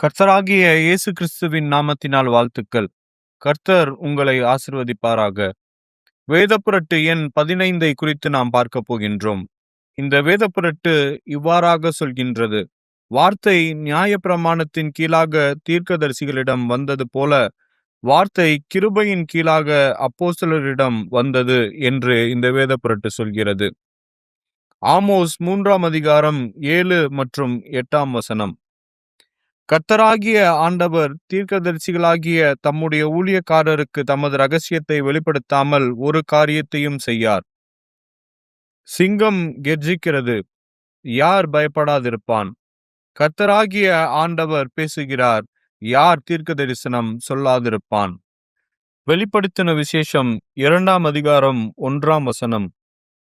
கர்த்தராகிய இயேசு கிறிஸ்துவின் நாமத்தினால் வாழ்த்துக்கள். கர்த்தர் உங்களை ஆசிர்வதிப்பாராக. வேதப்புரட்டு எண் 15 குறித்து நாம் பார்க்க போகின்றோம். இந்த வேதப்புரட்டு இவ்வாறாக சொல்கின்றது: வார்த்தை நியாயப்பிரமாணத்தின் கீழாக தீர்க்கதரிசிகளிடம் வந்தது போல, வார்த்தை கிருபையின் கீழாக அப்போஸ்தலரிடம் வந்தது என்று இந்த வேதப்புரட்டு சொல்கிறது. ஆமோஸ் 3 அதிகாரம் 7 மற்றும் 8 கர்த்தராகிய ஆண்டவர் தீர்க்கதரிசிகளாகிய தம்முடைய ஊழியக்காரருக்கு தமது இரகசியத்தை வெளிப்படுத்தாமல் ஒரு காரியத்தையும் செய்யார். சிங்கம் கெர்ச்சிக்கிறது, யார் பயப்படாதிருப்பான்? கர்த்தராகிய ஆண்டவர் பேசுகிறார், யார் தீர்க்க தரிசனம் சொல்லாதிருப்பான்? வெளிப்படுத்தின விசேஷம் 2 அதிகாரம் 1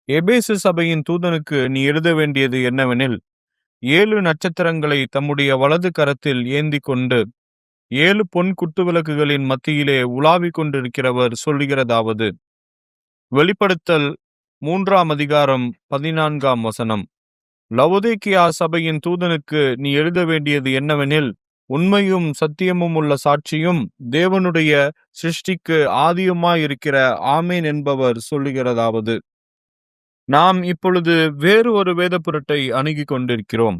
எபேசு சபையின் தூதனுக்கு நீ எழுத வேண்டியது என்னவெனில், 7 நட்சத்திரங்களை தம்முடைய வலது கரத்தில் ஏந்தி கொண்டு 7 பொன் குத்துவிளக்குகளின் மத்தியிலே உலாவிக் கொண்டிருக்கிறவர் சொல்லுகிறதாவது: வெளிப்படுத்தல் 3 அதிகாரம் 14 லவோதிக்கியா சபையின் தூதனுக்கு நீ எழுத வேண்டியது என்னவெனில், உண்மையும் சத்தியமும் உள்ள சாட்சியும் தேவனுடைய சிருஷ்டிக்கு ஆதியுமாயிருக்கிற ஆமேன் என்பவர் சொல்லுகிறதாவது: நாம் இப்பொழுது வேறு ஒரு வேதப்புரட்டை அணுகி கொண்டிருக்கிறோம்.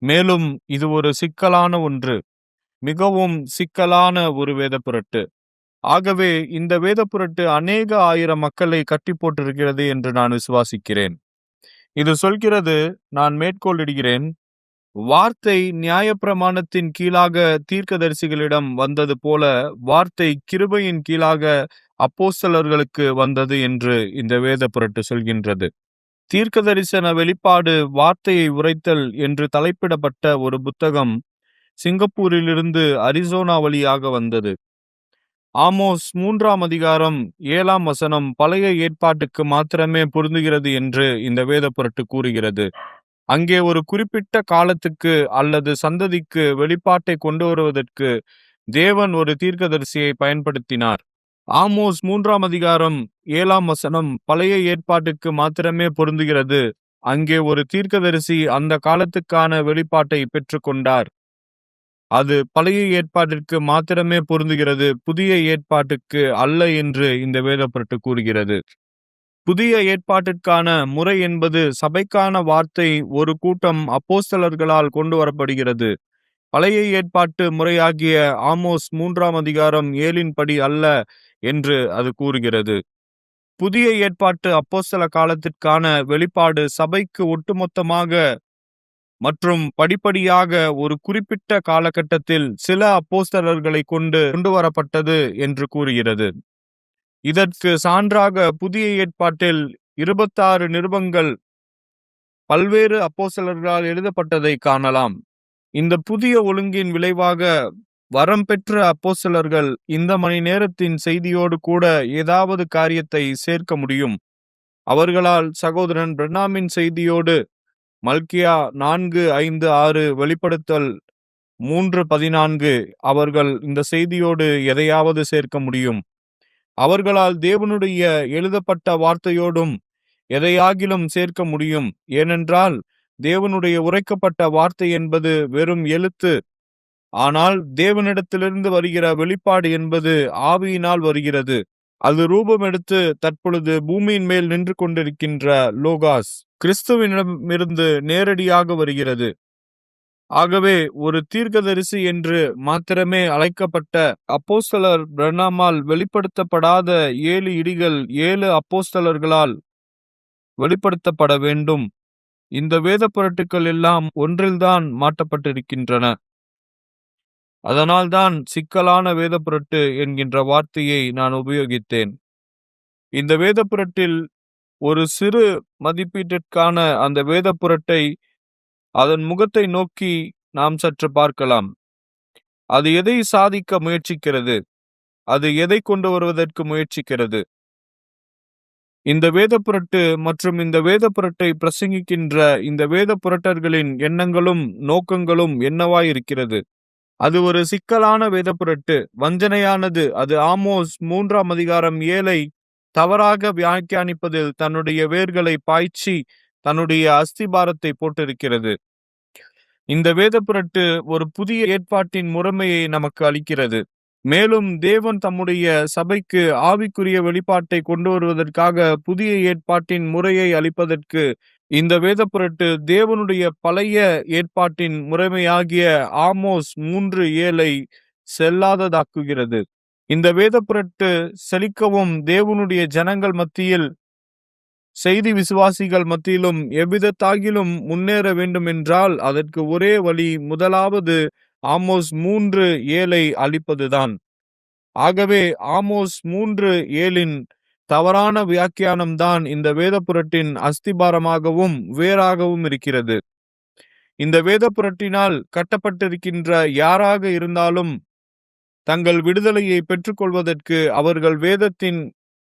மேலும் இது ஒரு சிக்கலான ஒன்று, மிகவும் சிக்கலான ஒரு வேதப்புரட்டு. ஆகவே இந்த வேதப்புரட்டு அநேக ஆயிரம் மக்களை கட்டி போட்டிருக்கிறது என்று நான் விசுவாசிக்கிறேன். இது சொல்கிறது, நான் மேற்கோளிடுகிறேன்: வார்த்தை நியாயப்பிரமாணத்தின் கீழாக தீர்க்கதரிசிகளிடம் வந்தது போல, வார்த்தை கிருபையின் கீழாக அப்போஸ்தலர்களுக்கு வந்தது என்று இந்த வேதப்புரட்டு சொல்கின்றது. தீர்க்க தரிசன வெளிப்பாடு வார்த்தையை உரைத்தல் என்று தலைப்பிடப்பட்ட ஒரு புத்தகம் சிங்கப்பூரிலிருந்து அரிசோனா வழியாக வந்தது. ஆமோஸ் 3 அதிகாரம் 7 பழைய ஏற்பாட்டுக்கு மாத்திரமே பொருந்துகிறது என்று இந்த வேதப்புரட்டு கூறுகிறது. அங்கே ஒரு குறிப்பிட்ட காலத்துக்கு அல்லது சந்ததிக்கு வெளிப்பாட்டை கொண்டு வருவதற்கு தேவன் ஒரு தீர்க்கதரிசியை பயன்படுத்தினார். ஆமோஸ் 3 அதிகாரம் 7 பழைய ஏற்பாட்டுக்கு மாத்திரமே பொருந்துகிறது. அங்கே ஒரு தீர்க்கதரிசி அந்த காலத்துக்கான வெளிப்பாட்டை பெற்றுக்கொண்டார். அது பழைய ஏற்பாட்டிற்கு மாத்திரமே பொருந்துகிறது, புதிய ஏற்பாட்டுக்கு அல்ல என்று இந்த வேதப்புரட்டு கூறுகிறது. புதிய ஏற்பாட்டிற்கான முறை என்பது சபைக்கான வார்த்தை ஒரு கூட்டம் அப்போஸ்தலர்களால் கொண்டு வரப்படுகிறது. பழைய ஏற்பாட்டு முறையாகிய ஆமோஸ் 3 அதிகாரம் 7 படி அல்ல என்று அது கூறுகிறது. புதிய ஏற்பாட்டு அப்போஸ்தல காலத்திற்கான வெளிப்பாடு சபைக்கு ஒட்டுமொத்தமாக மற்றும் படிப்படியாக ஒரு குறிப்பிட்ட காலகட்டத்தில் சில அப்போஸ்தலர்களை கொண்டு வரப்பட்டது என்று கூறுகிறது. இதற்கு சான்றாக புதிய ஏற்பாட்டில் 26 நிருபங்கள் பல்வேறு அப்போஸ்தலர்களால் எழுதப்பட்டதை காணலாம். இந்த புதிய ஒழுங்கின் விளைவாக வரம் பெற்ற அப்போஸ்தலர்கள் இந்த மணி நேரத்தின் செய்தியோடு கூட ஏதாவது காரியத்தை சேர்க்க முடியும். அவர்களால் சகோதரன் பிரணாமின் செய்தியோடு மல்கியா 4:5-6, வெளிப்படுத்தல் 3:14 அவர்கள் இந்த செய்தியோடு எதையாவது சேர்க்க முடியும். அவர்களால் தேவனுடைய எழுதப்பட்ட வார்த்தையோடும் எதையாகிலும் சேர்க்க முடியும். ஏனென்றால் தேவனுடைய உரைக்கப்பட்ட வார்த்தை என்பது வெறும் எழுத்து. ஆனால் தேவனிடத்திலிருந்து வருகிற வெளிப்பாடு என்பது ஆவியினால் வருகிறது. அது ரூபம் எடுத்து தற்பொழுது பூமியின் மேல் நின்று கொண்டிருக்கின்ற லோகாஸ் கிறிஸ்துவினிடமிருந்து நேரடியாக வருகிறது. ஆகவே ஒரு தீர்க்கதரிசி என்று மாத்திரமே அழைக்கப்பட்ட அப்போஸ்தலர் பிரணாமால் வெளிப்படுத்தப்படாத 7 இடிகள் 7 அப்போஸ்தலர்களால் வெளிப்படுத்தப்பட வேண்டும். இந்த வேதப்புரட்டுக்கள் எல்லாம் ஒன்றில்தான் மாட்டப்பட்டிருக்கின்றன. அதனால்தான் சிக்கலான வேதப்புரட்டு என்கின்ற வார்த்தையை நான் உபயோகித்தேன். இந்த வேதப்புரட்டில் ஒரு சிறு மதிப்பீட்டிற்கான அந்த வேதப்புரட்டை அதன் முகத்தை நோக்கி நாம் சற்று பார்க்கலாம். அது எதை சாதிக்க முயற்சிக்கிறது? அது எதை கொண்டு வருவதற்கு முயற்சிக்கிறது? இந்த வேதப்புரட்டு மற்றும் இந்த வேதப்புரட்டை பிரசங்கிக்கின்ற இந்த வேதப்புரட்டர்களின் எண்ணங்களும் நோக்கங்களும் என்னவாயிருக்கிறது? அது ஒரு சிக்கலான வேதப்புரட்டு, வஞ்சனையானது. அது ஆமோஸ் 3 அதிகாரம் 7 தவறாக வியாக்கியானிப்பதில் தன்னுடைய வேர்களை பாய்ச்சி தன்னுடைய அஸ்திபாரத்தை போட்டிருக்கிறது. இந்த வேதப்புரட்டு ஒரு புதிய ஏற்பாட்டின் முறைமையை நமக்கு அளிக்கிறது. மேலும் தேவன் தம்முடைய சபைக்கு ஆவிக்குரிய வெளிப்பாட்டை கொண்டு வருவதற்காக புதிய ஏற்பாட்டின் முறையை அளிப்பதற்கு இந்த வேதப்புரட்டு தேவனுடைய பழைய ஏற்பாட்டின் முறைமையாகிய ஆமோஸ் 3:7 செல்லாததாக்குகிறது. இந்த வேதப்புரட்டு செழிக்கவும் தேவனுடைய ஜனங்கள் மத்தியில் செய்தி விசுவாசிகள் மத்தியிலும் எவ்விதத்தாகிலும் முன்னேற வேண்டுமென்றால் அதற்கு ஒரே வழி முதலாவது ஆமோஸ் 3:7 அளிப்பதுதான். ஆகவே ஆமோஸ் 3:7 தவறான வியாக்கியானம்தான் இந்த வேதப்புரட்டின் அஸ்திபாரமாகவும் வேறாகவும் இருக்கிறது. இந்த வேதப்புரட்டினால் கட்டப்பட்டிருக்கின்ற யாராக இருந்தாலும் தங்கள் விடுதலையை பெற்றுக்கொள்வதற்கு அவர்கள் வேதத்தின்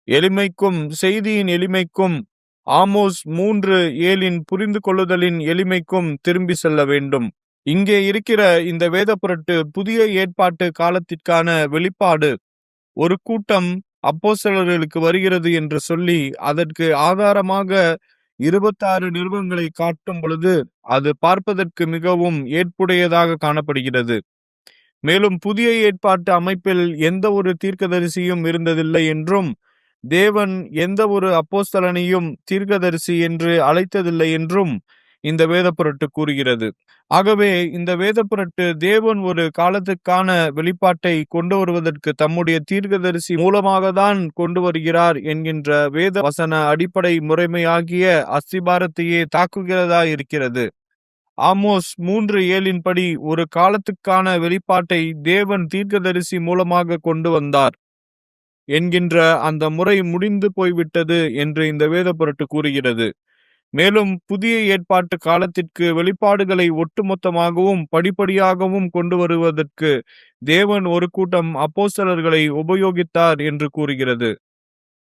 எளிமைக்கும் செய்தியின் எளிமைக்கும் ஆமோஸ் 3:7 புரிந்து கொள்ளுதலின் எளிமைக்கும் திரும்பி செல்ல வேண்டும். இங்கே இருக்கிற இந்த வேதப்புரட்டு புதிய ஏற்பாட்டு காலத்திற்கான வெளிப்பாடு. ஒரு கூட்டம் அப்போஸ்தலர்களுக்கு வருகிறது என்று சொல்லி அதற்கு ஆதாரமாக 26 நிருபங்களை காட்டும் பொழுது அது பார்ப்பதற்கு மிகவும் ஏற்புடையதாக காணப்படுகிறது. மேலும் புதிய ஏற்பாட்டு அமைப்பில் எந்த ஒரு தீர்க்கதரிசியும் இருந்ததில்லை என்றும் தேவன் எந்த ஒரு அப்போஸ்தலனையும் தீர்க்கதரிசி என்று அழைத்ததில்லை என்றும் இந்த வேதப்புரட்டு கூறுகிறது. ஆகவே இந்த வேதப்புரட்டு தேவன் ஒரு காலத்துக்கான வெளிப்பாட்டை கொண்டு வருவதற்கு தம்முடைய தீர்க்கதரிசி மூலமாக தான் கொண்டு வருகிறார் என்கின்ற வேத வசன அடிப்படை முறைமையாகிய அஸ்திபாரத்தையே தாக்குகிறதா இருக்கிறது. ஆமோஸ் 3:7 படி ஒரு காலத்துக்கான வெளிப்பாட்டை தேவன் தீர்க்கதரிசி மூலமாக கொண்டு வந்தார் என்கின்ற அந்த முறை முடிந்து போய்விட்டது என்று இந்த வேதப்புரட்டு கூறுகிறது. மேலும் புதிய ஏற்பாட்டு காலத்திற்கு வெளிப்பாடுகளை ஒட்டுமொத்தமாகவும் படிப்படியாகவும் கொண்டு வருவதற்கு தேவன் ஒரு கூட்டம் அப்போஸ்தலர்களை உபயோகித்தார் என்று கூறுகிறது.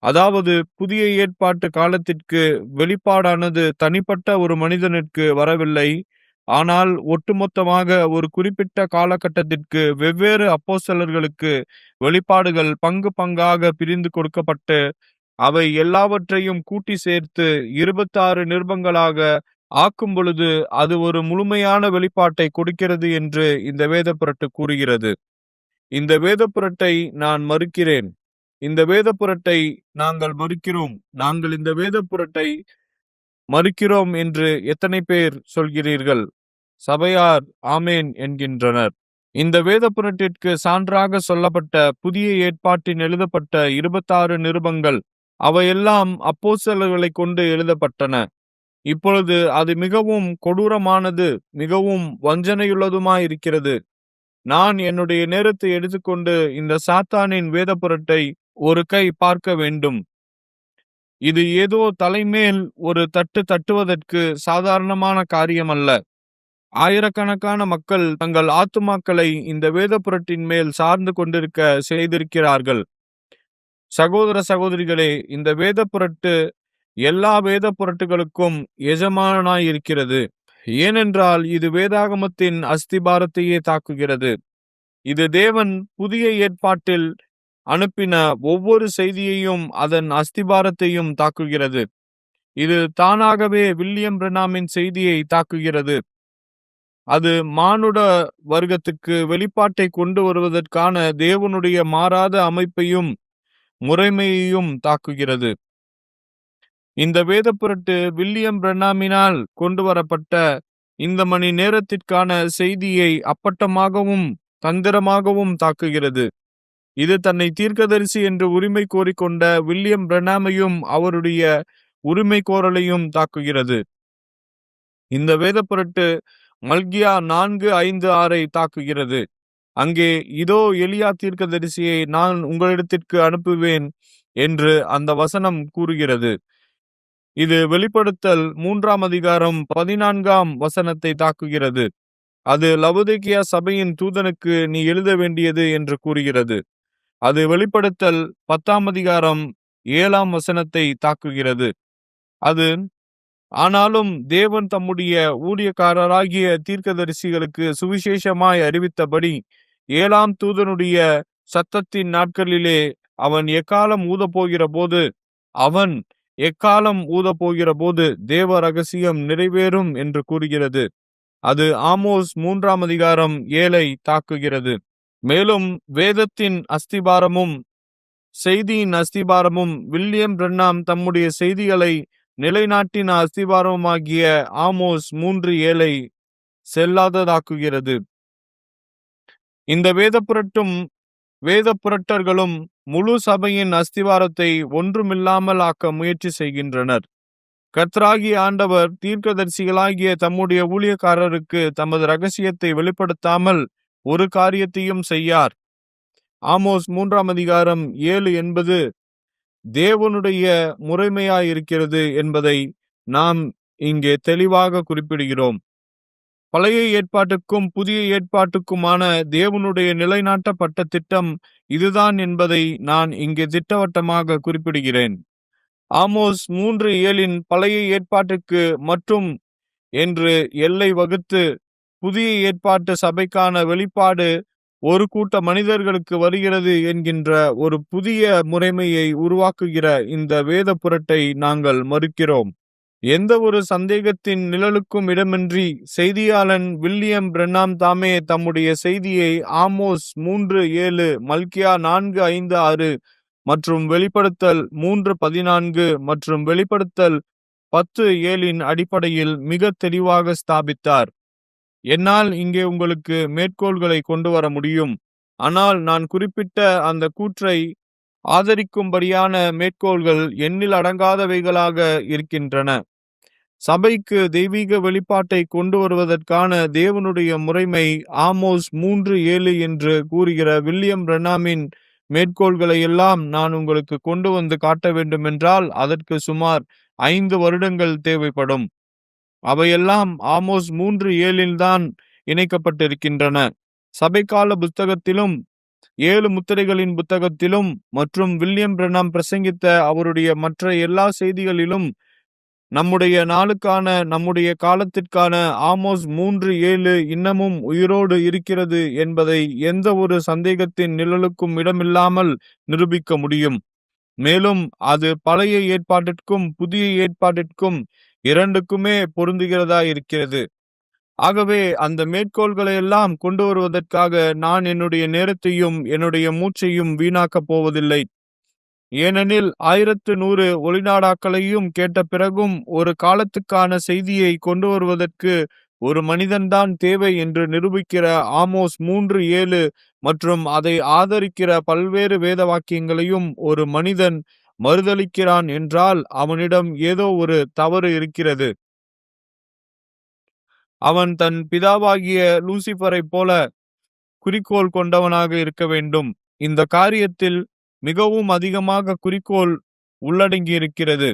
அதாவது புதிய ஏற்பாட்டு காலத்திற்கு வெளிப்பாடானது தனிப்பட்ட ஒரு மனிதனுக்கு வரவில்லை, ஆனால் ஒட்டுமொத்தமாக ஒரு குறிப்பிட்ட காலகட்டத்திற்கு வெவ்வேறு அப்போஸ்தலர்களுக்கு வெளிப்பாடுகள் பங்கு பங்காக பிரிந்து கொடுக்கப்பட்டு அவை எல்லாவற்றையும் கூட்டி சேர்த்து 26 நிருபங்களாக ஆக்கும் பொழுது அது ஒரு முழுமையான வெளிப்பாட்டை கொடுக்கிறது என்று இந்த வேதப்புரட்டு கூறுகிறது. இந்த வேதப்புரட்டை நான் மறுக்கிறேன். இந்த வேதப்புரட்டை நாங்கள் மறுக்கிறோம். நாங்கள் இந்த வேதப்புரட்டை மறுக்கிறோம் என்று எத்தனை பேர் சொல்கிறீர்கள்? சபையார் ஆமேன் என்கின்றனர். இந்த வேதப்புரட்டிற்கு சான்றாக சொல்லப்பட்ட புதிய ஏற்பாட்டின் எழுதப்பட்ட 26 நிருபங்கள் அவையெல்லாம் அப்போஸ்தலர்களை கொண்டு எழுதப்பட்டன. இப்பொழுது அது மிகவும் கொடூரமானது, மிகவும் வஞ்சனையுள்ளதுமாயிருக்கிறது. நான் என்னுடைய நேரத்தை எடுத்துக்கொண்டு இந்த சாத்தானின் வேதப்புரட்டை ஒரு கை பார்க்க வேண்டும். இது ஏதோ தலைமேல் ஒரு தட்டு தட்டுவதற்கு சாதாரணமான காரியம் அல்ல. ஆயிரக்கணக்கான மக்கள் தங்கள் ஆத்துமாக்களை இந்த வேதப்புரட்டின் மேல் சார்ந்து கொண்டிருக்க செய்திருக்கிறார்கள். சகோதர சகோதரிகளே, இந்த வேதப்புரட்டு எல்லா வேதப்புரட்டுகளுக்கும் எஜமானாயிருக்கிறது. ஏனென்றால் இது வேதாகமத்தின் அஸ்திபாரத்தையே தாக்குகிறது. இது தேவன் புதிய ஏற்பாட்டில் அனுப்பின ஒவ்வொரு செய்தியையும் அதன் அஸ்திபாரத்தையும் தாக்குகிறது. இது தானாகவே வில்லியம் பிரெனாமின் செய்தியை தாக்குகிறது. அது மானுட வர்க்கத்துக்கு வெளிப்பாட்டை கொண்டு வருவதற்கான தேவனுடைய மாறாத அமைப்பையும் முறைமையையும் தாக்குகிறது. இந்த வேதப்புரட்டு வில்லியம் பிரெனாமினால் கொண்டு வரப்பட்ட இந்த மணி நேரத்திற்கான செய்தியை அப்பட்டமாகவும் தந்திரமாகவும் தாக்குகிறது. இது தன்னை தீர்க்கதரிசி என்று உரிமை கோரிக்கொண்ட வில்லியம் பிரெனாமையும் அவருடைய உரிமை கோரலையும் தாக்குகிறது. இந்த வேதப்புரட்டு மல்கியா 4:5-6 தாக்குகிறது. அங்கே இதோ எலியா தீர்க்கதரிசியை நான் உங்களிடத்திற்கு அனுப்புவேன் என்று அந்த வசனம் கூறுகிறது. இது வெளிப்படுத்தல் 3:14 தாக்குகிறது. அது லவோதிக்கேயா சபையின் தூதனுக்கு நீ எழுத வேண்டியது என்று கூறுகிறது. அது வெளிப்படுத்தல் 10:7 தாக்குகிறது. அது ஆனாலும் தேவன் தம்முடைய ஊழியக்காரராகிய தீர்க்கதரிசிகளுக்கு சுவிசேஷமாய் அறிவித்தபடி 7ஆம் தூதனுடைய சத்தத்தின் நாட்களிலே அவன் எக்காலம் ஊதப்போகிற போது தேவ ரகசியம் நிறைவேறும் என்று கூறுகிறது. அது ஆமோஸ் 3 அதிகாரம் 7 தாக்குகிறது. மேலும் வேதத்தின் அஸ்திபாரமும் செய்தியின் அஸ்திபாரமும் வில்லியம் பிரண்ணாம் தம்முடைய செய்திகளை நிலைநாட்டின அஸ்திபாரமாகிய ஆமோஸ் 3:7 செல்லாததாக்குகிறது. இந்த வேத புரட்டர்களும் முழு சபையின் அஸ்திவாரத்தை ஒன்றுமில்லாமல் ஆக்க முயற்சி செய்கின்றனர். கர்த்தராகிய ஆண்டவர் தீர்க்கதரிசிகளாகிய தம்முடைய ஊழியக்காரருக்கு தமது இரகசியத்தை வெளிப்படுத்தாமல் ஒரு காரியத்தையும் செய்யார். ஆமோஸ் 3 அதிகாரம் 7 என்பது தேவனுடைய முறைமையாயிருக்கிறது என்பதை நாம் இங்கே தெளிவாக குறிப்பிடுகிறோம். பழைய ஏற்பாட்டுக்கும் புதிய ஏற்பாட்டுக்குமான தேவனுடைய நிலைநாட்டப்பட்ட திட்டம் இதுதான் என்பதை நான் இங்கே திட்டவட்டமாக குறிப்பிடுகிறேன். ஆமோஸ் 3:7 பழைய ஏற்பாட்டுக்கு மற்றும் என்று எல்லை வகுத்து புதிய ஏற்பாட்டு சபைக்கான வெளிப்பாடு ஒரு கூட்ட மனிதர்களுக்கு வருகிறது என்கின்ற ஒரு புதிய முறைமையை உருவாக்குகிற இந்த வேத புரட்டை நாங்கள் மறுக்கிறோம். எந்த ஒரு சந்தேகத்தின் நிழலுக்கும் இடமின்றி செய்தியாளன் வில்லியம் பிரண்ணாம் தாமே தம்முடைய செய்தியை ஆமோஸ் 3:7, மல்கியா 4:5-6 மற்றும் வெளிப்படுத்தல் 3:14 மற்றும் வெளிப்படுத்தல் 10:7 அடிப்படையில் மிக தெளிவாக ஸ்தாபித்தார். என்னால் இங்கே உங்களுக்கு மேற்கோள்களை கொண்டு வர முடியும். ஆனால் நான் குறிப்பிட்ட அந்த கூற்றை ஆதரிக்கும்படியான மேற்கோள்கள் எண்ணில் அடங்காதவைகளாக இருக்கின்றன. சபைக்கு தெய்வீக வெளிப்பாட்டை கொண்டு வருவதற்கான தேவனுடைய முறைமை ஆமோஸ் 3:7 என்று கூறுகிற வில்லியம் பிரண்ணாமின் மேற்கோள்களை எல்லாம் நான் உங்களுக்கு கொண்டு வந்து காட்ட வேண்டுமென்றால் அதற்கு சுமார் 5 வருடங்கள் தேவைப்படும். அவையெல்லாம் ஆமோஸ் 3:7 தான் இணைக்கப்பட்டிருக்கின்றன. சபைக்கால புத்தகத்திலும் 7 முத்திரைகளின் புத்தகத்திலும் மற்றும் வில்லியம் பிரண்ணாம் பிரசங்கித்த அவருடைய மற்ற எல்லா செய்திகளிலும் நம்முடைய நாளுக்கான நம்முடைய காலத்திற்கான ஆமோஸ் 3:7 இன்னமும் உயிரோடு இருக்கிறது என்பதை எந்த ஒரு சந்தேகத்தின் நிழலுக்கும் இடமில்லாமல் நிரூபிக்க முடியும். மேலும் அது பழைய ஏற்பாட்டிற்கும் புதிய ஏற்பாட்டிற்கும் இரண்டுக்குமே பொருந்துகிறதா இருக்கிறது. ஆகவே அந்த மேற்கோள்களை எல்லாம் கொண்டு வருவதற்காக நான் என்னுடைய நேரத்தையும் என்னுடைய மூச்சையும் வீணாக்கப் போவதில்லை. ஏனெனில் 1100 ஒளிநாடாக்களையும் கேட்ட பிறகும் ஒரு காலத்துக்கான செய்தியை கொண்டு வருவதற்கு ஒரு மனிதன்தான் தேவை என்று நிரூபிக்கிற ஆமோஸ் 3:7 மற்றும் அதை ஆதரிக்கிற பல்வேறு வேத வாக்கியங்களையும் ஒரு மனிதன் மறுதலிக்கிறான் என்றால் அவனிடம் ஏதோ ஒரு தவறு இருக்கிறது. அவன் தன் பிதாவாகிய லூசிபரை போல குறிக்கோள் கொண்டவனாக இருக்க வேண்டும். இந்த காரியத்தில் மிகவும் அதிகமாக குறிக்கோள் உள்ளடங்கியிருக்கிறது.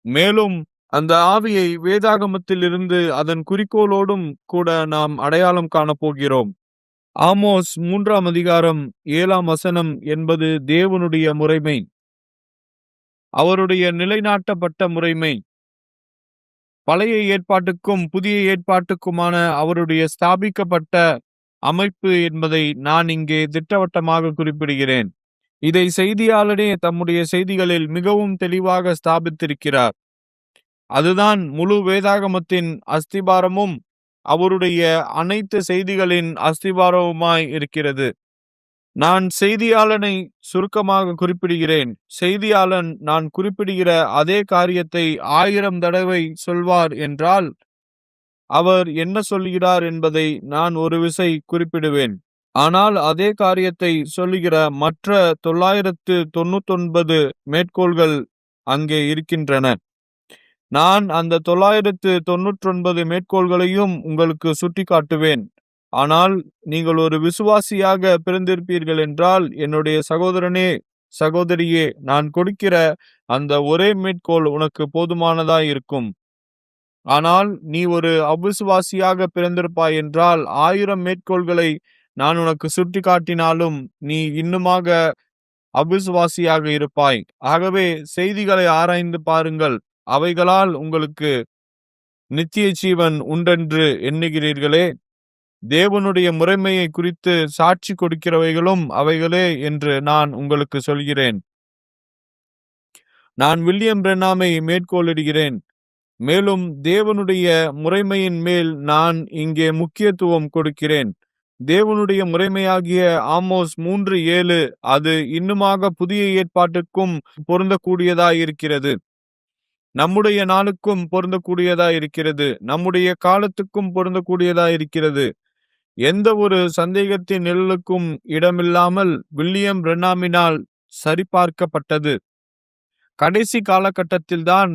மேலும் அந்த ஆவியை வேதாகமத்தில் இருந்து அதன் குறிக்கோளோடும் கூட நாம் அடையாளம் காணப்போகிறோம். ஆமோஸ் 3 அதிகாரம் 7 என்பது தேவனுடைய முறைமை, அவருடைய நிலைநாட்டப்பட்ட முறைமை. பழைய ஏற்பாட்டுக்கும் புதிய ஏற்பாட்டுக்குமான அவருடைய ஸ்தாபிக்கப்பட்ட அமைப்பு என்பதை நான் இங்கே திட்டவட்டமாக குறிப்பிடுகிறேன். இதை செய்தியாளனே தம்முடைய செய்திகளில் மிகவும் தெளிவாக ஸ்தாபித்திருக்கிறார். அதுதான் முழு வேதாகமத்தின் அஸ்திபாரமும் அவருடைய அனைத்து செய்திகளின் அஸ்திபாரவுமாய் இருக்கிறது. நான் செய்தியாளனை சுருக்கமாக குறிப்பிடுகிறேன். செய்தியாளன் நான் குறிப்பிடுகிற அதே காரியத்தை 1000 தடவை சொல்வார் என்றால் அவர் என்ன சொல்கிறார் என்பதை நான் ஒரு விசை குறிப்பிடுவேன். ஆனால் அதே காரியத்தை சொல்லுகிற மற்ற 999 மேற்கோள்கள் அங்கே இருக்கின்றன. நான் அந்த 999 மேற்கோள்களையும் உங்களுக்கு சுட்டிக்காட்டுவேன். ஆனால் நீங்கள் ஒரு விசுவாசியாக பிறந்திருப்பீர்கள் என்றால், என்னுடைய சகோதரனே, சகோதரியே, நான் கொடுக்கிற அந்த ஒரே மேற்கோள் உனக்கு போதுமானதாய் இருக்கும். ஆனால் நீ ஒரு அவிசுவாசியாக பிறந்திருப்பாய் என்றால் 1000 மேற்கோள்களை நான் உனக்கு சுட்டி காட்டினாலும் நீ இன்னுமாக அவிசுவாசியாக இருப்பாய். ஆகவே செய்திகளை ஆராய்ந்து பாருங்கள். அவைகளால் உங்களுக்கு நித்திய ஜீவன் உண்டென்று எண்ணுகிறீர்களே. தேவனுடைய முறைமையை குறித்து சாட்சி கொடுக்கிறவைகளும் அவைகளே என்று நான் உங்களுக்கு சொல்கிறேன். நான் வில்லியம் பிரண்ணாமை மேற்கோளிடுகிறேன். மேலும் தேவனுடைய முறைமையின் மேல் நான் இங்கே முக்கியத்துவம் கொடுக்கிறேன். தேவனுடைய முறைமையாகிய ஆமோஸ் 3:7 அது இன்னுமாக புதிய ஏற்பாட்டுக்கும் பொருந்தக்கூடியதாயிருக்கிறது. நம்முடைய நாளுக்கும் பொருந்தக்கூடியதாயிருக்கிறது. நம்முடைய காலத்துக்கும் பொருந்தக்கூடியதாயிருக்கிறது. எந்த ஒரு சந்தேகத்தின் நிழலுக்கும் இடமில்லாமல் வில்லியம் பிரென்னாமினால் சரிபார்க்கப்பட்டது. கடைசி காலகட்டத்தில்தான்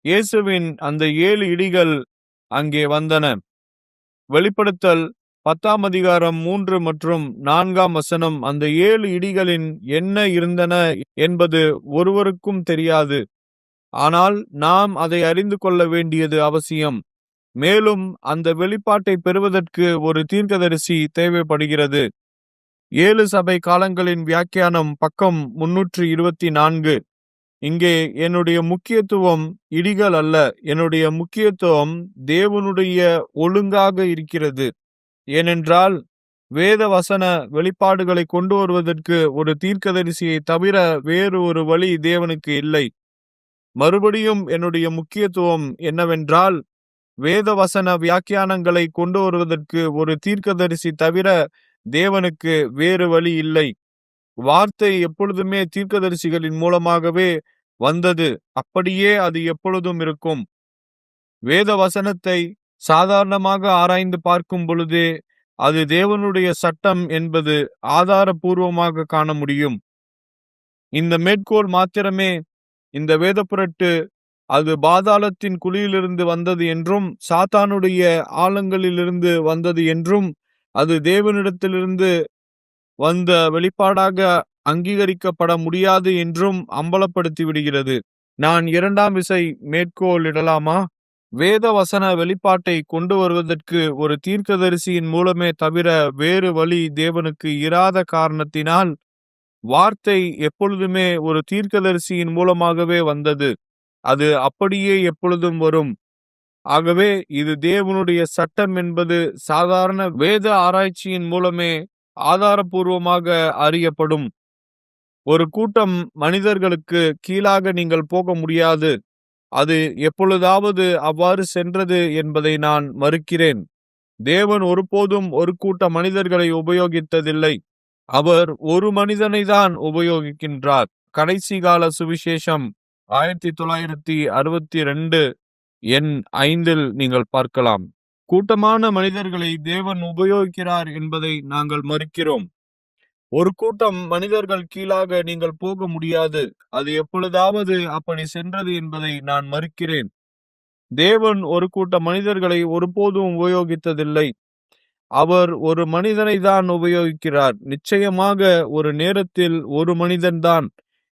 இயேசுவின் அந்த 7 இடிகள் அங்கே வந்தன. வெளிப்படுத்தல் 10ஆம் அதிகாரம் 3 மற்றும் 4ஆம் வசனம் அந்த 7 இடிகளின் என்ன இருந்தன என்பது ஒருவருக்கும் தெரியாது. ஆனால் நாம் அதை அறிந்து கொள்ள வேண்டியது அவசியம். மேலும் அந்த வெளிப்பாட்டை பெறுவதற்கு ஒரு தீர்க்கதரிசி தேவைப்படுகிறது. 7 சபை காலங்களின் வியாக்கியானம் பக்கம் 324. இங்கே என்னுடைய முக்கியத்துவம் இடிகள் அல்ல, என்னுடைய முக்கியத்துவம் தேவனுடைய ஒழுங்காக இருக்கிறது. ஏனென்றால் வேத வசன வெளிப்பாடுகளை கொண்டு வருவதற்கு ஒரு தீர்க்கதரிசியை தவிர வேறு ஒரு வழி தேவனுக்கு இல்லை. மறுபடியும் என்னுடைய முக்கியத்துவம் என்னவென்றால், வேத வசன வியாக்கியானங்களை கொண்டு வருவதற்கு ஒரு தீர்க்கதரிசி தவிர தேவனுக்கு வேறு வழி இல்லை. வார்த்தை எப்பொழுதுமே தீர்க்கதரிசிகளின் மூலமாகவே வந்தது. அப்படியே அது எப்பொழுதும் இருக்கும். வேத வசனத்தை சாதாரணமாக ஆராய்ந்து பார்க்கும் பொழுதே அது தேவனுடைய சட்டம் என்பது ஆதாரபூர்வமாக காண முடியும். இந்த மேற்கோள் மாத்திரமே இந்த வேதப்புரட்டு அது பாதாளத்தின் குழியிலிருந்து வந்தது என்றும் சாத்தானுடைய ஆழங்களிலிருந்து வந்தது என்றும் அது தேவனிடத்திலிருந்து வந்த வெளிப்பாடாக அங்கீகரிக்கப்பட முடியாது என்றும் அம்பலப்படுத்தி விடுகிறது. நான் 2ஆம் விசை மேற்கோள் இடலாமா? வேத வசன வெளிப்பாட்டை கொண்டு வருவதற்கு ஒரு தீர்க்கதரிசியின் மூலமே தவிர வேறு வழி தேவனுக்கு இராத காரணத்தினால் வார்த்தை எப்பொழுதுமே ஒரு தீர்க்கதரிசியின் மூலமாகவே வந்தது. அது அப்படியே எப்பொழுதும் வரும். ஆகவே இது தேவனுடைய சட்டம் என்பது சாதாரண வேத ஆராய்ச்சியின் மூலமே ஆதாரபூர்வமாக அறியப்படும். ஒரு கூட்டம் மனிதர்களுக்கு கீழாக நீங்கள் போக முடியாது. அது எப்பொழுதாவது அவ்வாறு சென்றது என்பதை நான் மறுக்கிறேன். தேவன் ஒருபோதும் ஒரு கூட்ட மனிதர்களை உபயோகித்ததில்லை. அவர் ஒரு மனிதனை தான் உபயோகிக்கின்றார். கடைசி கால சுவிசேஷம் 1962 எண் 5 நீங்கள் பார்க்கலாம். கூட்டமான மனிதர்களை தேவன் உபயோகிக்கிறார் என்பதை நாங்கள் மறுக்கிறோம். ஒரு கூட்டம் மனிதர்கள் கீழாக நீங்கள் போக முடியாது. அது எப்பொழுதாவது அப்படி சென்றது என்பதை நான் மறுக்கிறேன். தேவன் ஒரு கூட்ட மனிதர்களை ஒருபோதும் உபயோகித்ததில்லை. அவர் ஒரு மனிதனை தான் உபயோகிக்கிறார். நிச்சயமாக ஒரு நேரத்தில் ஒரு மனிதன்தான்.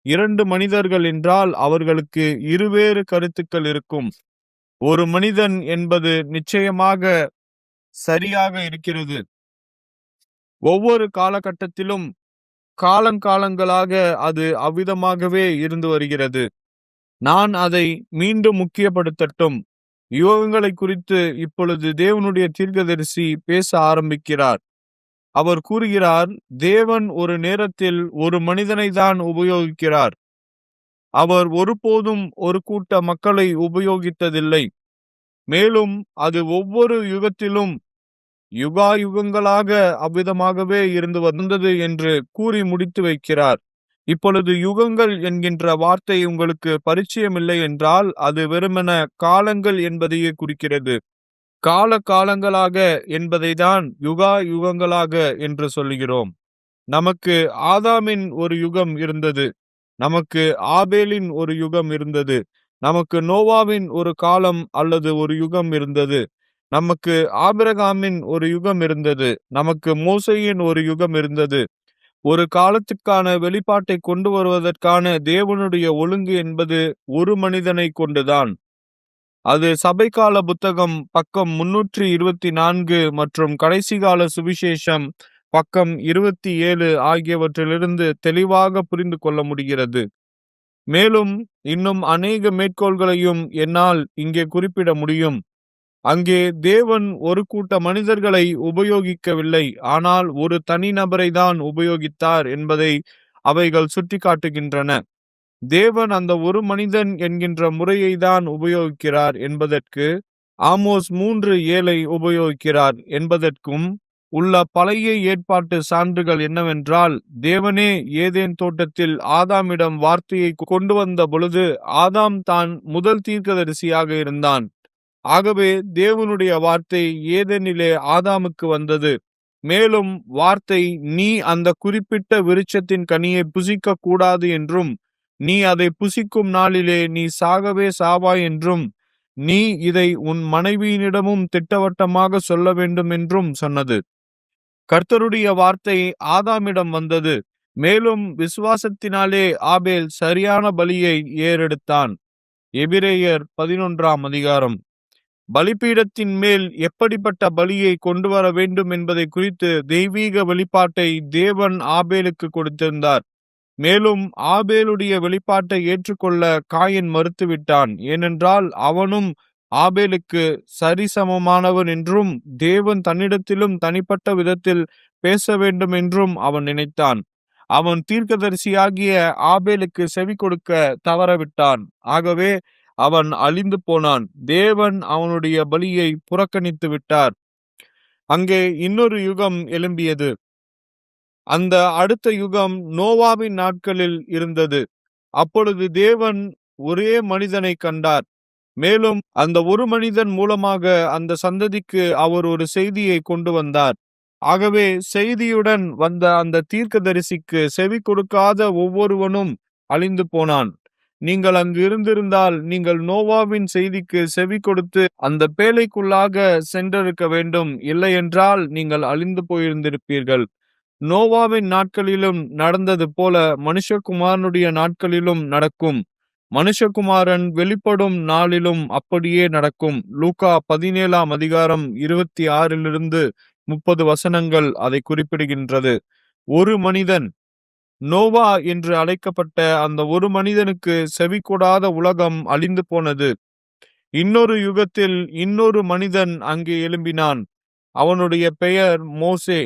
2 மனிதர்கள் என்றால் அவர்களுக்கு இருவேறு கருத்துக்கள் இருக்கும். ஒரு மனிதன் என்பது நிச்சயமாக சரியாக இருக்கிறது. ஒவ்வொரு காலகட்டத்திலும் காலங்காலங்களாக அது அவ்விதமாகவே இருந்து வருகிறது. நான் அதை மீண்டும் முக்கியப்படுத்தட்டும். யுகங்களை குறித்து இப்பொழுது தேவனுடைய தீர்க்கதரிசி பேச ஆரம்பிக்கிறார். அவர் கூறுகிறார், தேவன் ஒரு நேரத்தில் ஒரு மனிதனை தான் உபயோகிக்கிறார். அவர் ஒருபோதும் ஒரு கூட்ட மக்களை உபயோகித்ததில்லை. மேலும் அது ஒவ்வொரு யுகத்திலும் யுகாயுகங்களாக அவ்விதமாகவே இருந்து வந்தது என்று கூறி முடித்து வைக்கிறார். இப்பொழுது யுகங்கள் என்கின்ற வார்த்தை உங்களுக்கு பரிச்சயமில்லை என்றால் அது வெறுமென காலங்கள் என்பதையே குறிக்கிறது. கால காலங்களாக என்பதை தான் யுகங்களாக என்று சொல்கிறோம். நமக்கு ஆதாமின் ஒரு யுகம் இருந்தது. நமக்கு ஆபேலின் ஒரு யுகம் இருந்தது. நமக்கு நோவாவின் ஒரு காலம் அல்லது ஒரு யுகம் இருந்தது. நமக்கு ஆபிரகாமின் ஒரு யுகம் இருந்தது. நமக்கு மோசேயின் ஒரு யுகம் இருந்தது. ஒரு காலத்துக்கான வெளிப்பாட்டை கொண்டு வருவதற்கான தேவனுடைய ஒழுங்கு என்பது ஒரு மனிதனை கொண்டுதான். அது சபைக்கால புத்தகம் பக்கம் 324 மற்றும் கடைசி கால சுவிசேஷம் பக்கம் 27 ஆகியவற்றிலிருந்து தெளிவாக புரிந்து கொள்ள முடிகிறது. மேலும் இன்னும் அநேக மேற்கோள்களையும் என்னால் இங்கே குறிப்பிட முடியும். அங்கே தேவன் ஒரு கூட்ட மனிதர்களை உபயோகிக்கவில்லை, ஆனால் ஒரு தனிநபரை தான் உபயோகித்தார் என்பதை அவைகள் சுட்டிக்காட்டுகின்றன. தேவன் அந்த ஒரு மனிதன் என்கின்ற முறையை தான் உபயோகிக்கிறார் என்பதற்கு ஆமோஸ் 3:7 உபயோகிக்கிறார் என்பதற்கும் உள்ள பழைய ஏற்பாட்டு சான்றுகள் என்னவென்றால், தேவனே ஏதேன் தோட்டத்தில் ஆதாமிடம் வார்த்தையை கொண்டு வந்த பொழுது ஆதாம் தான் முதல் தீர்க்கதரிசியாக இருந்தான். ஆகவே தேவனுடைய வார்த்தை ஏதேனிலே ஆதாமுக்கு வந்தது. மேலும் வார்த்தை, நீ அந்த குறிப்பிட்ட விருட்சத்தின் கனியை புசிக்க கூடாது என்றும், நீ அதை புசிக்கும் நாளிலே நீ சாகவே சாவாய் என்றும், நீ இதை உன் மனைவியினிடமும் திட்டவட்டமாக சொல்ல வேண்டும் என்றும் சொன்னது. கர்த்தருடைய வார்த்தை ஆதாமிடம் வந்தது. மேலும் விசுவாசத்தினாலே ஆபேல் சரியான பலியை ஏறெடுத்தான். எபிரேயர் 11ஆம் அதிகாரம். பலிபீடத்தின் மேல் எப்படிப்பட்ட பலியை கொண்டு வர வேண்டும் என்பதை குறித்து தெய்வீக வெளிப்பாட்டை தேவன் ஆபேலுக்கு கொடுத்திருந்தார். மேலும் ஆபேலுடைய வெளிப்பாட்டை ஏற்றுக்கொள்ள காயின் மறுத்துவிட்டான். ஏனென்றால் அவனும் ஆபேலுக்கு சரிசமமானவன் என்றும் தேவன் தன்னிடத்திலும் தனிப்பட்ட விதத்தில் பேச வேண்டும் என்றும் அவன் நினைத்தான். அவன் தீர்க்கதரிசியாகிய ஆபேலுக்கு செவி கொடுக்க தவறவிட்டான். ஆகவே அவன் அழிந்து போனான். தேவன் அவனுடைய பலியை புறக்கணித்து விட்டார். அங்கே இன்னொரு யுகம் எழும்பியது. அந்த அடுத்த யுகம் நோவாவின் நாட்களில் இருந்தது. அப்பொழுது தேவன் ஒரே மனிதனை கண்டார். மேலும் அந்த ஒரு மனிதன் மூலமாக அந்த சந்ததிக்கு அவர் ஒரு செய்தியை கொண்டு வந்தார். ஆகவே செய்தியுடன் வந்த அந்த தீர்க்கதரிசிக்கு செவி கொடுக்காத ஒவ்வொருவனும் அழிந்து போனான். நீங்கள் அங்கு இருந்திருந்தால் நீங்கள் நோவாவின் செய்திக்கு செவி கொடுத்து அந்த பேழைக்குள்ளாக சென்றிருக்க வேண்டும். இல்லையென்றால் நீங்கள் அழிந்து போயிருந்திருப்பீர்கள். நோவாவின் நாட்களிலும் நடந்தது போல மனுஷகுமாரனுடைய நாட்களிலும் நடக்கும். மனுஷகுமாரன் வெளிப்படும் நாளிலும் அப்படியே நடக்கும். லூக்கா 17ஆம் அதிகாரம் 26 30 வசனங்கள் அதை குறிப்பிடுகின்றது. ஒரு மனிதன், நோவா என்று அழைக்கப்பட்ட அந்த ஒரு மனிதனுக்கு செவி கொடாத உலகம் அழிந்து போனது. இன்னொரு யுகத்தில் இன்னொரு மனிதன் அங்கே எழும்பினான். அவனுடைய பெயர் மோசே.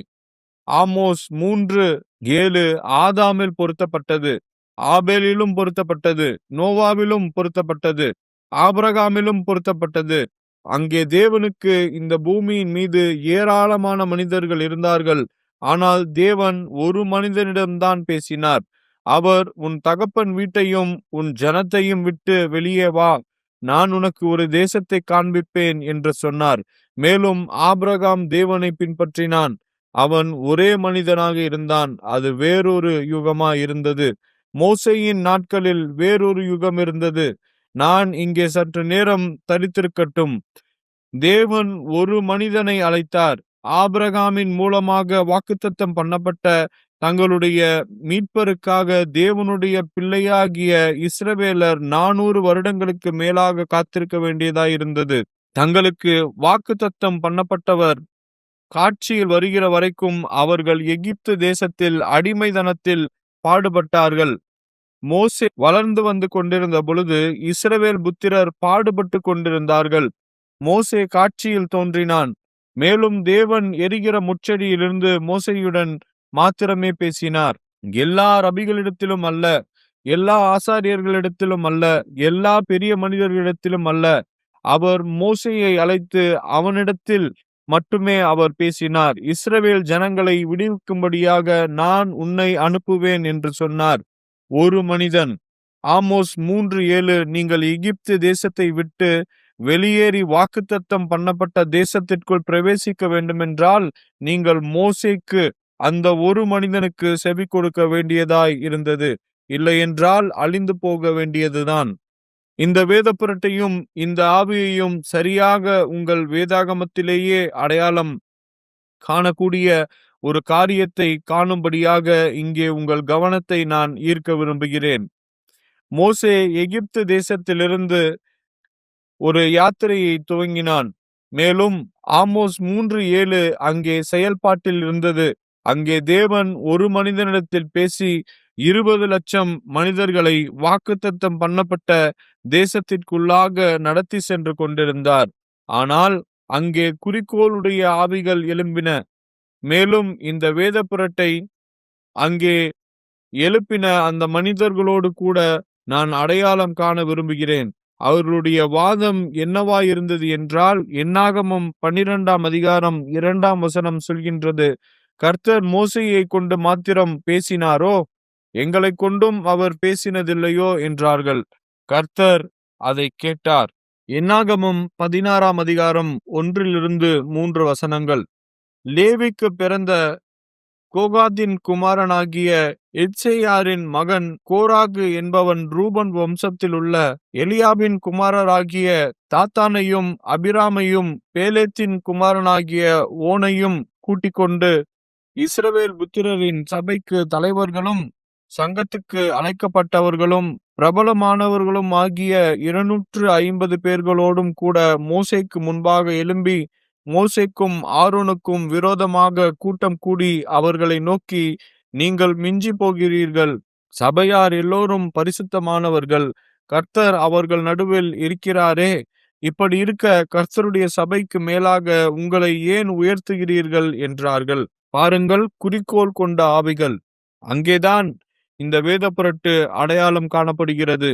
ஆமோஸ் 3:7 ஆதாமில் பொருத்தப்பட்டது, ஆபேலிலும் பொருத்தப்பட்டது, நோவாவிலும் பொருத்தப்பட்டது, ஆபிரகாமிலும் பொருத்தப்பட்டது. அங்கே தேவனுக்கு இந்த பூமியின் மீது ஏராளமான மனிதர்கள் இருந்தார்கள். ஆனால் தேவன் ஒரு மனிதனிடம்தான் பேசினார். அவர், உன் தகப்பன் வீட்டையும் உன் ஜனத்தையும் விட்டு வெளியே வா, நான் உனக்கு ஒரு தேசத்தை காண்பிப்பேன் என்று சொன்னார். மேலும் ஆபிரகாம் தேவனை பின்பற்றினான். அவன் ஒரே மனிதனாக இருந்தான். அது வேறொரு யுகமாய் இருந்தது. மோசேயின் நாட்களில் வேறொரு யுகம் இருந்தது. நான் இங்கே சற்று நேரம் தரித்திருக்கட்டும். தேவன் ஒரு மனிதனை அழைத்தார். ஆபிரகாமின் மூலமாக வாக்குத்தத்தம் பண்ணப்பட்ட தங்களுடைய மீட்பருக்காக தேவனுடைய பிள்ளையாகிய இஸ்ரவேலர் 400 வருடங்களுக்கு மேலாக காத்திருக்க வேண்டியதாயிருந்தது. தங்களுக்கு வாக்குத்தத்தம் பண்ணப்பட்டவர் காட்சியில் வருகிற வரைக்கும் அவர்கள் எகிப்து தேசத்தில் அடிமைதனத்தில் பாடுபட்டார்கள். மோசே வளர்ந்து வந்து கொண்டிருந்த பொழுது இஸ்ரவேல் புத்திரர் பாடுபட்டு கொண்டிருந்தார்கள். மோசே காட்சியில் தோன்றினான். மேலும் தேவன் எரிகிற முச்செடியிலிருந்து மோசேயுடன் மாத்திரமே பேசினார். எல்லா ரபிகளிடத்திலும் அல்ல, எல்லா ஆசாரியர்களிடத்திலும் அல்ல, எல்லா பெரிய மனிதர்களிடத்திலும் அல்ல. அவர் மோசேயை அழைத்து அவனிடத்தில் மட்டுமே அவர் பேசினார். இஸ்ரவேல் ஜனங்களை விடுவிக்கும்படியாக நான் உன்னை அனுப்புவேன் என்று சொன்னார். ஒரு மனிதன். ஆமோஸ் 3:7 நீங்கள் எகிப்து தேசத்தை விட்டு வெளியேறி வாக்குத்தத்தம் பண்ணப்பட்ட தேசத்திற்குள் பிரவேசிக்க வேண்டுமென்றால் நீங்கள் மோசேக்கு, அந்த ஒரு மனிதனுக்கு செவி கொடுக்க வேண்டியதாய் இருந்தது. இல்லையென்றால் அழிந்து போக வேண்டியதுதான். இந்த வேத புரட்டையும் இந்த ஆவியையும் சரியாக உங்கள் வேதாகமத்திலேயே அடையாளம் காணக்கூடிய ஒரு காரியத்தை காணும்படியாக இங்கே உங்கள் கவனத்தை நான் ஈர்க்க விரும்புகிறேன். மோசே எகிப்து தேசத்திலிருந்து ஒரு யாத்திரையை துவங்கினான். மேலும் ஆமோஸ் 3:7 அங்கே செயல்பாட்டில் இருந்தது. அங்கே தேவன் ஒரு மனிதனிடத்தில் பேசி 20 லட்சம் மனிதர்களை வாக்குத்தத்தம் பண்ணப்பட்ட தேசத்திற்குள்ளாக நடத்தி சென்று கொண்டிருந்தார். ஆனால் அங்கே குறிக்கோளுடைய ஆவிகள் எழும்பின. மேலும் இந்த வேத புரட்டை அங்கே எழுப்பின அந்த மனிதர்களோடு கூட நான் அடையாளம் காண விரும்புகிறேன். அவர்களுடைய வாதம் என்னவாயிருந்தது என்றால், என்னாகமம் 12ஆம் அதிகாரம் 2ஆம் வசனம் சொல்கின்றது, கர்த்தர் மோசேயை கொண்டு மாத்திரம் பேசினாரோ, எங்களைக் கொண்டும் அவர் பேசினதில்லையோ என்றார்கள். கர்த்தர் அதை கேட்டார். என்னாகமம் 16ஆம் அதிகாரம் 1-3 வசனங்கள். லேவிக்கு பிறந்த கோகாத்தின் குமாரனாகிய எத்சேயாரின் மகன் கோராகு என்பவன் ரூபன் வம்சத்தில் உள்ள எலியாபின் குமாரராகிய தாத்தானையும் அபிராமையும் பேலேத்தின் குமாரனாகிய ஓனையும் கூட்டிக்கொண்டு இஸ்ரவேல் புத்திரரின் சபைக்கு தலைவர்களும் சங்கத்துக்கு அழைக்கப்பட்டவர்களும் பிரபலமானவர்களும் ஆகிய 250 பேர்களோடும் கூட மோசேக்கு முன்பாக எழும்பி மோசேக்கும் ஆரோனுக்கும் விரோதமாக கூட்டம் கூடி அவர்களை நோக்கி, நீங்கள் மிஞ்சி போகிறீர்கள். சபையார் எல்லோரும் பரிசுத்தமானவர்கள். கர்த்தர் அவர்கள் நடுவில் இருக்கிறாரே. இப்படி இருக்க கர்த்தருடைய சபைக்கு மேலாக உங்களை ஏன் உயர்த்துகிறீர்கள் என்றார்கள். பாருங்கள், குறிக்கோள் கொண்ட ஆவிகள். அங்கேதான் இந்த வேத புரட்டு அடையாளம் காணப்படுகிறது.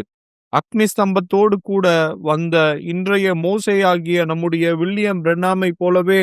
அக்னி ஸ்தம்பத்தோடு கூட வந்த இன்றைய மோசேயாகிய நம்முடைய வில்லியம் பிரென்னாமை போலவே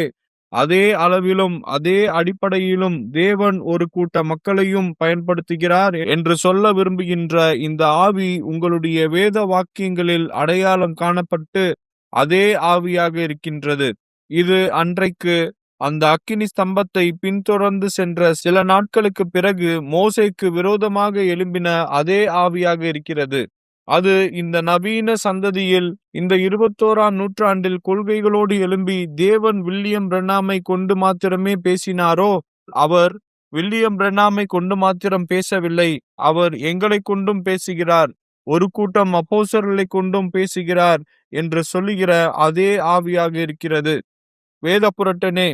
அதே அளவிலும் அதே அடிப்படையிலும் தேவன் ஒரு கூட்ட மக்களையும் பயன்படுத்துகிறார் என்று சொல்ல விரும்புகின்ற இந்த ஆவி உங்களுடைய வேத வாக்கியங்களில் அடையாளம் காணப்பட்டு அதே ஆவியாக இருக்கின்றது. இது அன்றைக்கு அந்த அக்கினி ஸ்தம்பத்தை பின்தொடர்ந்து சென்ற சில நாட்களுக்கு பிறகு மோசேக்கு விரோதமாக எழும்பின அதே ஆவியாக இருக்கிறது. அது இந்த நவீன சந்ததியில் இந்த 21ஆம் நூற்றாண்டில் கொள்கைகளோடு எழும்பி தேவன் வில்லியம் பிரென்னாமை கொண்டு மாத்திரமே பேசினாரோ, அவர் வில்லியம் பிரென்னாமை கொண்டு மாத்திரம் பேசவில்லை, அவர் எங்களை கொண்டும் பேசுகிறார், ஒரு கூட்டம் அப்போஸ்தலர்களை கொண்டும் பேசுகிறார் என்று சொல்லுகிற அதே ஆவியாக இருக்கிறது. வேத புரட்டனே,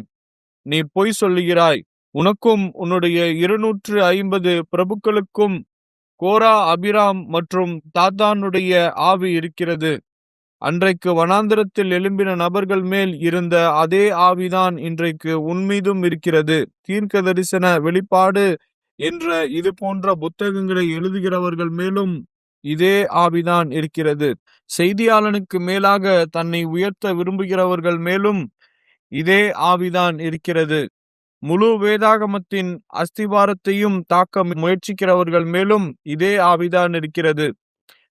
நீ பொய் சொல்லுகிறாய். உனக்கும் உன்னுடைய 250 பிரபுக்களுக்கும் கோரா, அபிராம் மற்றும் தாத்தானுடைய ஆவி இருக்கிறது. அன்றைக்கு வனாந்திரத்தில் எழும்பின நபர்கள் மேல் இருந்த அதே ஆவிதான் இன்றைக்கு உன்மீதும் இருக்கிறது. தீர்க்க தரிசன, வெளிப்பாடு என்ற இது போன்ற புத்தகங்களை எழுதுகிறவர்கள் மேலும் இதே ஆவிதான் இருக்கிறது. செய்தியாளனுக்கு மேலாக தன்னை உயர்த்த விரும்புகிறவர்கள் மேலும் இதே ஆவிதான் இருக்கிறது. முழு வேதாகமத்தின் அஸ்திவாரத்தையும் தாக்க முயற்சிக்கிறவர்கள் மேலும் இதே ஆவிதான் இருக்கிறது.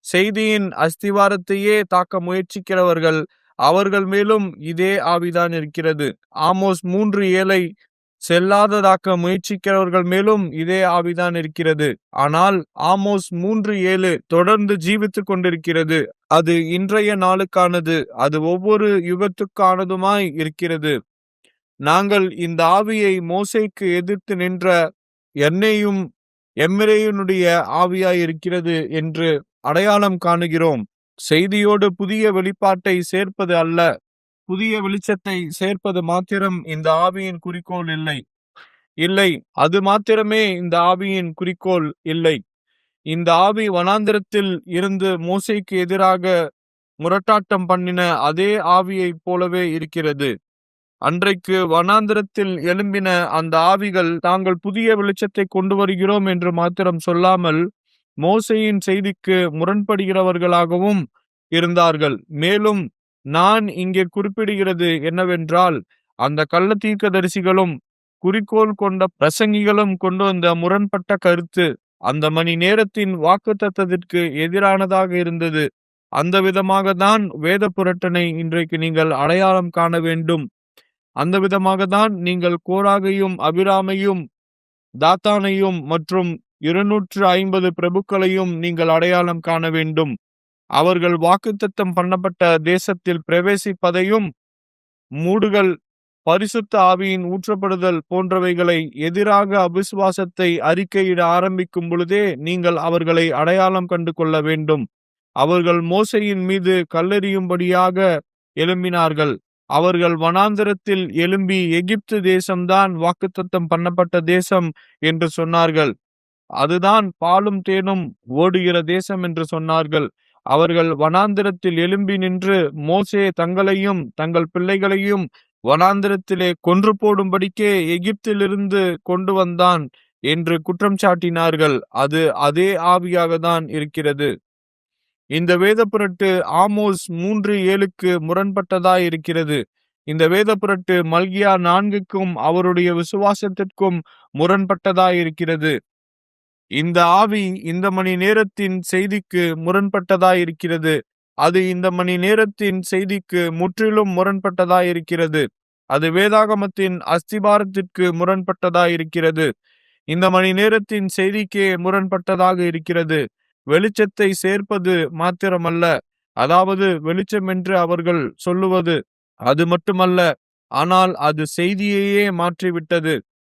செய்தியின் அஸ்திவாரத்தையே தாக்க முயற்சிக்கிறவர்கள், அவர்கள் மேலும் இதே ஆவிதான் இருக்கிறது. ஆமோஸ் 3:7 செல்லாததாக்க முயற்சிக்கிறவர்கள் மேலும் இதே ஆவிதான் இருக்கிறது. ஆனால் ஆமோஸ் 3:7 தொடர்ந்து ஜீவித்துக் கொண்டிருக்கிறது. அது இன்றைய நாளுக்கானது. அது ஒவ்வொரு யுகத்துக்கானதுமாய் இருக்கிறது. நாங்கள் இந்த ஆவியை மோசேக்கு எதிர்த்து நின்ற எண்ணெயும் எம்மிரேயனுடைய ஆவியாய் இருக்கிறது என்று அடையாளம் காணுகிறோம். செய்தியோடு புதிய வெளிப்பாட்டை சேர்ப்பது அல்ல, புதிய வெளிச்சத்தை சேர்ப்பது மாத்திரம் இந்த ஆவியின் குறிக்கோள் இல்லை. இல்லை, அது மாத்திரமே இந்த ஆவியின் குறிக்கோள் இல்லை. இந்த ஆவி வனாந்திரத்தில் இருந்து மோசேக்கு எதிராக முரட்டாட்டம் பண்ணின அதே ஆவியைப் போலவே இருக்கிறது. அன்றைக்கு வனாந்திரத்தில் எழும்பின அந்த ஆவிகள் தாங்கள் புதிய வெளிச்சத்தை கொண்டு வருகிறோம் என்று மாத்திரம் சொல்லாமல் மோசேயின் செய்திக்கு முரண்படுகிறவர்களாகவும் இருந்தார்கள். மேலும் நான் இங்கே குறிப்பிடுகிறது என்னவென்றால், அந்த கள்ள தீர்க்கதரிசிகளும் குறிக்கோள் கொண்ட பிரசங்கிகளும் கொண்டு வந்த முரண்பட்ட கருத்து அந்த மணி நேரத்தின் வாக்குத்தத்தத்திற்கு எதிரானதாக இருந்தது. அந்த விதமாக தான் வேத புரட்டனை இன்றைக்கு நீங்கள் அடையாளம் காண வேண்டும். அந்த விதமாக தான் நீங்கள் கோராகையும் அபிராமையும் தாத்தானையும் மற்றும் 250 பிரபுக்களையும் நீங்கள் அடையாளம் காண வேண்டும். அவர்கள் வாக்குத்தத்தம் பண்ணப்பட்ட தேசத்தில் பிரவேசிப்பதையும் மூடுகள், பரிசுத்த ஆவியின் ஊற்றப்படுதல் போன்றவைகளை எதிராக அவிசுவாசத்தை அறிக்கையிட ஆரம்பிக்கும் பொழுதே நீங்கள் அவர்களை அடையாளம் கண்டு கொள்ள வேண்டும். அவர்கள் மோசேயின் மீது கல்லெறியும்படியாக எழும்பினார்கள். அவர்கள் வனாந்திரத்தில் எழும்பி எகிப்து தேசம்தான் வாக்குத்தத்தம் பண்ணப்பட்ட தேசம் என்று சொன்னார்கள். அதுதான் பாலும் தேனும் ஓடுகிற தேசம் என்று சொன்னார்கள். அவர்கள் வனாந்திரத்தில் எழும்பி நின்று மோசே தங்களையும் தங்கள் பிள்ளைகளையும் வனாந்திரத்திலே கொன்று போடும்படிக்கே எகிப்திலிருந்து கொண்டு வந்தான் என்று குற்றம் சாட்டினார்கள். அது அதே ஆவியாக தான் இருக்கிறது. இந்த வேதப்புரட்டு ஆமோஸ் 3:7க்கு முரண்பட்டதாய் இருக்கிறது. இந்த வேதப்புரட்டு மல்கியா 4க்கும் அவருடைய விசுவாசத்திற்கும் முரண்பட்டதாய் இருக்கிறது. இந்த ஆவி இந்த மணி நேரத்தின் செய்திக்கு முரண்பட்டதாய் இருக்கிறது. அது இந்த மணி நேரத்தின் செய்திக்கு முற்றிலும் முரண்பட்டதாய் இருக்கிறது. அது வேதாகமத்தின் அஸ்திபாரத்திற்கு முரண்பட்டதாய் இருக்கிறது. இந்த மணி நேரத்தின் செய்திக்கே முரண்பட்டதாக இருக்கிறது. வெளிச்சத்தை சேர்ப்பது மாத்திரமல்ல, அதாவது வெளிச்சம் என்று அவர்கள் சொல்லுவது அது மட்டுமல்ல, ஆனால் அது செய்தியையே மாற்றிவிட்டது.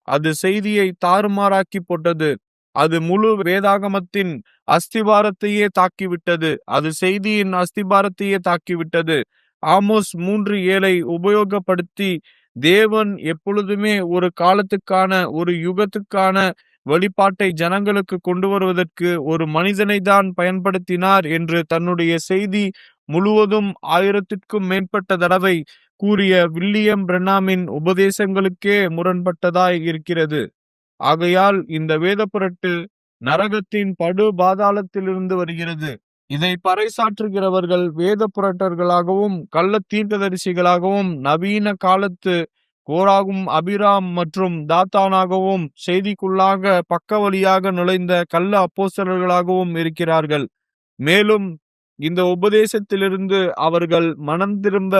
அது செய்தியை தாறுமாறாக்கி போட்டது. அது முழு வேதாகமத்தின் அஸ்திபாரத்தையே தாக்கிவிட்டது. அது செய்தியின் அஸ்திபாரத்தையே தாக்கிவிட்டது. ஆமோஸ் 3:7 உபயோகப்படுத்தி தேவன் எப்பொழுதுமே ஒரு காலத்துக்கான, ஒரு யுகத்துக்கான வெளிப்பாட்டை ஜனங்களுக்கு கொண்டு வருவதற்கு ஒரு மனிதனை தான் பயன்படுத்தினார் என்று தன்னுடைய செய்தி முழுவதும் 1000க்கும் மேற்பட்ட தடவை கூறிய வில்லியம் பிரென்னாமின் உபதேசங்களுக்கே முரண்பட்டதாய் இருக்கிறது. ஆகையால் இந்த வேதப்புரட்டு நரகத்தின் படு பாதாளத்திலிருந்து வருகிறது. இதை பறைசாற்றுகிறவர்கள் வேத புரட்டர்களாகவும் கள்ள தீர்க்கதரிசிகளாகவும் நவீன காலத்து கோராகும் அபிராம் மற்றும் தாத்தானாகவும் செய்திக்குள்ளாக பக்க வழியாக நுழைந்த கள்ள அப்போஸ்தலர்களாகவும் இருக்கிறார்கள். மேலும் இந்த உபதேசத்திலிருந்து அவர்கள் மனம் திரும்ப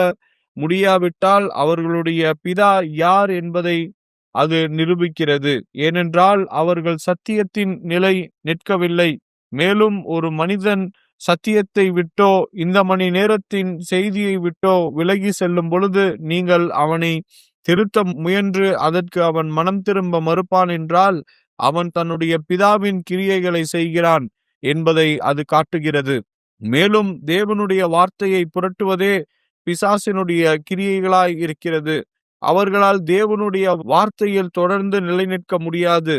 முடியாவிட்டால் அவர்களுடைய பிதா யார் என்பதை அது நிரூபிக்கிறது. ஏனென்றால் அவர்கள் சத்தியத்தின் நிலை நிற்கவில்லை. மேலும் ஒரு மனிதன் சத்தியத்தை விட்டோ இந்த மணி நேரத்தின் செய்தியை விட்டோ விலகி செல்லும் பொழுது நீங்கள் அவனை திருத்த முயன்று அதற்கு அவன் மனம் திரும்ப மறுப்பான் என்றால் அவன் தன்னுடைய பிதாவின் கிரியைகளை செய்கிறான் என்பதை அது காட்டுகிறது. மேலும் தேவனுடைய வார்த்தையை புரட்டுவதே பிசாசினுடைய கிரியைகளாய் இருக்கிறது. அவர்களால் தேவனுடைய வார்த்தையில் தொடர்ந்து நிலைநிற்க முடியாது.